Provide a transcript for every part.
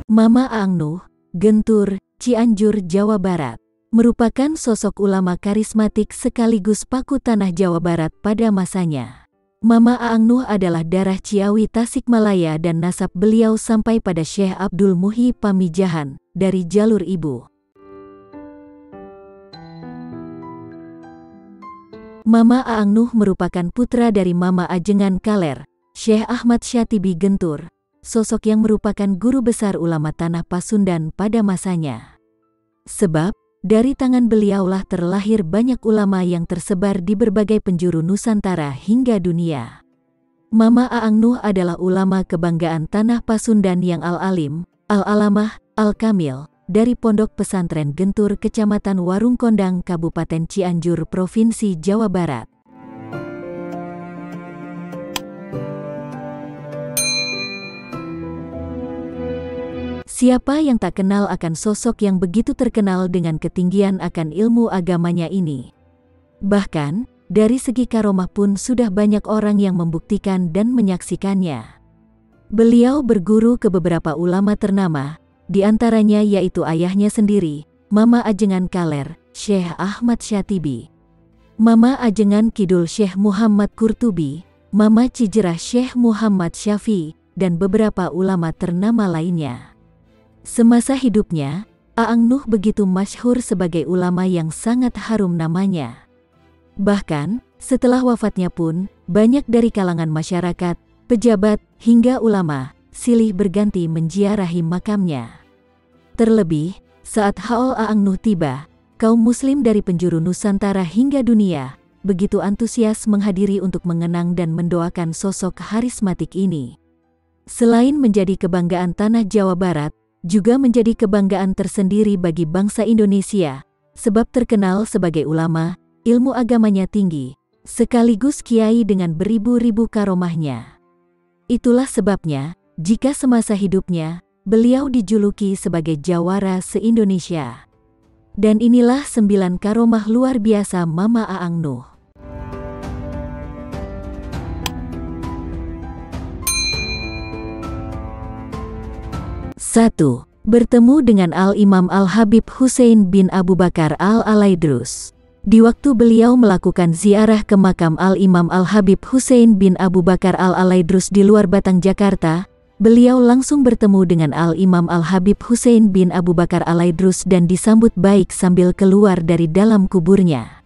Mama Aang Nuh, Gentur, Cianjur, Jawa Barat, merupakan sosok ulama karismatik sekaligus paku tanah Jawa Barat pada masanya. Mama Aang Nuh adalah darah Ciawi Tasikmalaya dan nasab beliau sampai pada Syekh Abdul Muhyi Pamijahan dari jalur ibu. Mama Aang Nuh merupakan putra dari Mama Ajengan Kaler, Syekh Ahmad Syatibi Gentur, sosok yang merupakan guru besar ulama tanah Pasundan pada masanya. Sebab, dari tangan beliaulah terlahir banyak ulama yang tersebar di berbagai penjuru Nusantara hingga dunia. Mama Aang Nuh adalah ulama kebanggaan tanah Pasundan yang al-alim, al-alamah, al-kamil, dari Pondok Pesantren Gentur Kecamatan Warung Kondang Kabupaten Cianjur Provinsi Jawa Barat. Siapa yang tak kenal akan sosok yang begitu terkenal dengan ketinggian akan ilmu agamanya ini? Bahkan, dari segi karomah pun sudah banyak orang yang membuktikan dan menyaksikannya. Beliau berguru ke beberapa ulama ternama, di antaranya yaitu ayahnya sendiri, Mama Ajengan Kaler, Syekh Ahmad Syatibi, Mama Ajengan Kidul Syekh Muhammad Qurtubi, Mama Cijerah Syekh Muhammad Syafi'i, dan beberapa ulama ternama lainnya. Semasa hidupnya, Aang Nuh begitu masyhur sebagai ulama yang sangat harum namanya. Bahkan, setelah wafatnya pun, banyak dari kalangan masyarakat, pejabat, hingga ulama, silih berganti menziarahi makamnya. Terlebih, saat haul Aang Nuh tiba, kaum muslim dari penjuru Nusantara hingga dunia, begitu antusias menghadiri untuk mengenang dan mendoakan sosok karismatik ini. Selain menjadi kebanggaan tanah Jawa Barat, juga menjadi kebanggaan tersendiri bagi bangsa Indonesia, sebab terkenal sebagai ulama, ilmu agamanya tinggi, sekaligus kiai dengan beribu-ribu karomahnya. Itulah sebabnya, jika semasa hidupnya, beliau dijuluki sebagai jawara se-Indonesia. Dan inilah 9 karomah luar biasa Mama Aang Nuh. 1. Bertemu dengan Al-Imam Al-Habib Husain bin Abu Bakar Al-Alaidrus. Di waktu beliau melakukan ziarah ke makam Al-Imam Al-Habib Husain bin Abu Bakar Al-Alaidrus di luar Batang, Jakarta, beliau langsung bertemu dengan Al-Imam Al-Habib Husain bin Abu Bakar Al-Alaidrus dan disambut baik sambil keluar dari dalam kuburnya.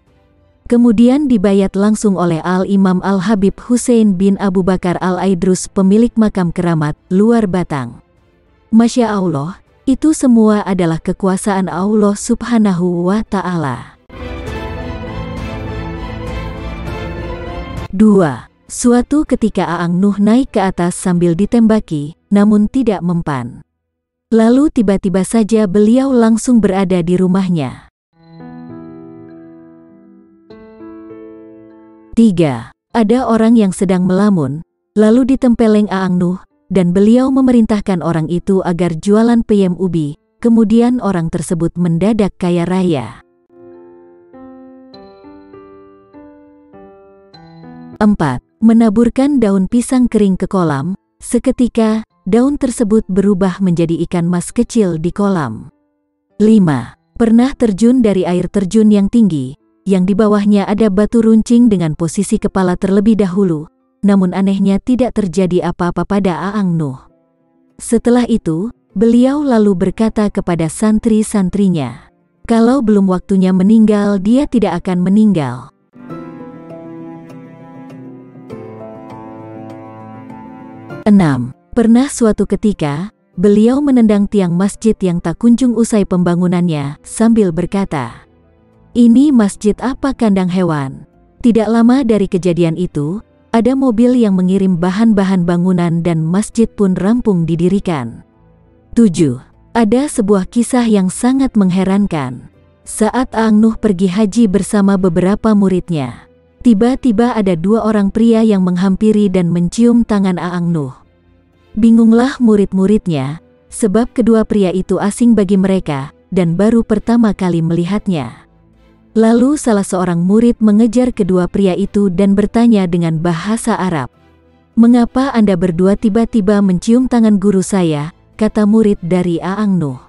Kemudian dibayat langsung oleh Al-Imam Al-Habib Husain bin Abu Bakar Al-Alaidrus, pemilik makam keramat luar Batang. Masya Allah, itu semua adalah kekuasaan Allah Subhanahu wa Ta'ala. 2. Suatu ketika Aang Nuh naik ke atas sambil ditembaki, namun tidak mempan. Lalu tiba-tiba saja beliau langsung berada di rumahnya. 3. Ada orang yang sedang melamun, lalu ditempeleng Aang Nuh, dan beliau memerintahkan orang itu agar jualan peyem ubi, kemudian orang tersebut mendadak kaya raya. 4. Menaburkan daun pisang kering ke kolam, seketika, daun tersebut berubah menjadi ikan mas kecil di kolam. 5. Pernah terjun dari air terjun yang tinggi, yang di bawahnya ada batu runcing dengan posisi kepala terlebih dahulu, namun anehnya tidak terjadi apa-apa pada Aang Nuh. Setelah itu, beliau lalu berkata kepada santri-santrinya, kalau belum waktunya meninggal dia tidak akan meninggal. 6. Pernah suatu ketika, beliau menendang tiang masjid yang tak kunjung usai pembangunannya, sambil berkata, ini masjid apa kandang hewan? Tidak lama dari kejadian itu, ada mobil yang mengirim bahan-bahan bangunan dan masjid pun rampung didirikan. 7. Ada sebuah kisah yang sangat mengherankan. Saat Aang Nuh pergi haji bersama beberapa muridnya, tiba-tiba ada 2 orang pria yang menghampiri dan mencium tangan Aang Nuh. Bingunglah murid-muridnya, sebab kedua pria itu asing bagi mereka, dan baru pertama kali melihatnya. Lalu salah seorang murid mengejar kedua pria itu dan bertanya dengan bahasa Arab, "Mengapa Anda berdua tiba-tiba mencium tangan guru saya? kata murid dari Aang Nuh.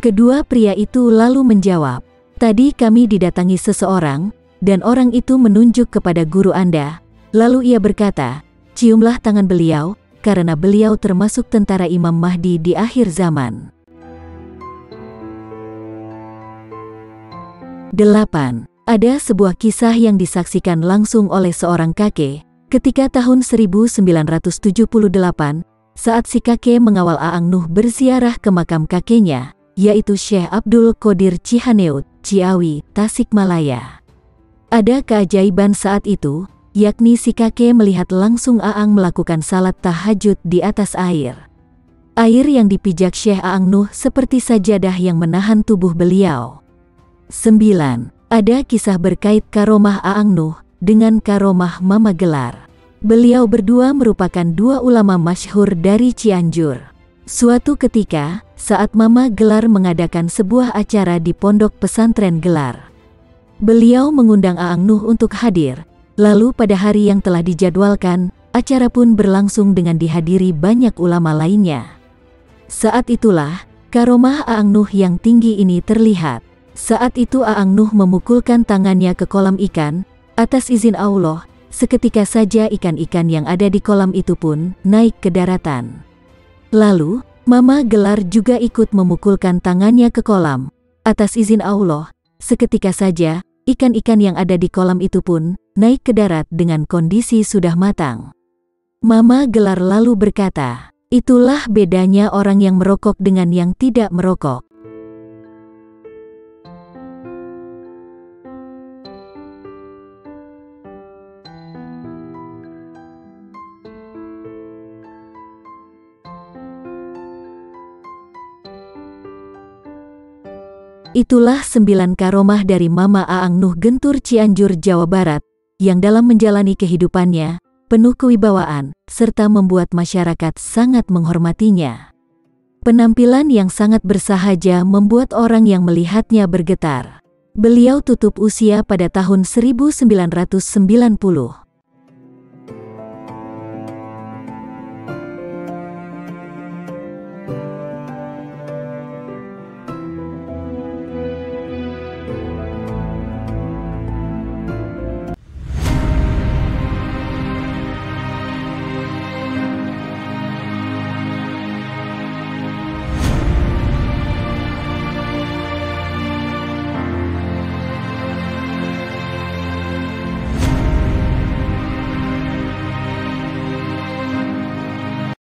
Kedua pria itu lalu menjawab, "Tadi kami didatangi seseorang, dan orang itu menunjuk kepada guru Anda." Lalu ia berkata, "Ciumlah tangan beliau, karena beliau termasuk tentara Imam Mahdi di akhir zaman." 8. Ada sebuah kisah yang disaksikan langsung oleh seorang kakek, ketika tahun 1978, saat si kakek mengawal Aang Nuh berziarah ke makam kakeknya, yaitu Syekh Abdul Qodir Cihaneut, Ciawi, Tasikmalaya. Ada keajaiban saat itu, yakni si kakek melihat langsung Aang melakukan salat tahajud di atas air. Air yang dipijak Syekh Aang Nuh seperti sajadah yang menahan tubuh beliau. 9. Ada kisah berkait karomah Aang Nuh dengan karomah Mama Gelar. Beliau berdua merupakan dua ulama masyhur dari Cianjur. Suatu ketika, saat Mama Gelar mengadakan sebuah acara di pondok pesantren Gelar, beliau mengundang Aang Nuh untuk hadir. Lalu pada hari yang telah dijadwalkan, acara pun berlangsung dengan dihadiri banyak ulama lainnya. Saat itulah, karomah Aang Nuh yang tinggi ini terlihat. Saat itu Aang Nuh memukulkan tangannya ke kolam ikan, atas izin Allah, seketika saja ikan-ikan yang ada di kolam itu pun naik ke daratan. Lalu, Mama Gelar juga ikut memukulkan tangannya ke kolam, atas izin Allah, seketika saja ikan-ikan yang ada di kolam itu pun naik ke darat dengan kondisi sudah matang. Mama Gelar lalu berkata, "Itulah bedanya orang yang merokok dengan yang tidak merokok." Itulah 9 karomah dari Mama Aang Nuh Gentur Cianjur, Jawa Barat, yang dalam menjalani kehidupannya, penuh kewibawaan, serta membuat masyarakat sangat menghormatinya. Penampilan yang sangat bersahaja membuat orang yang melihatnya bergetar. Beliau tutup usia pada tahun 1990.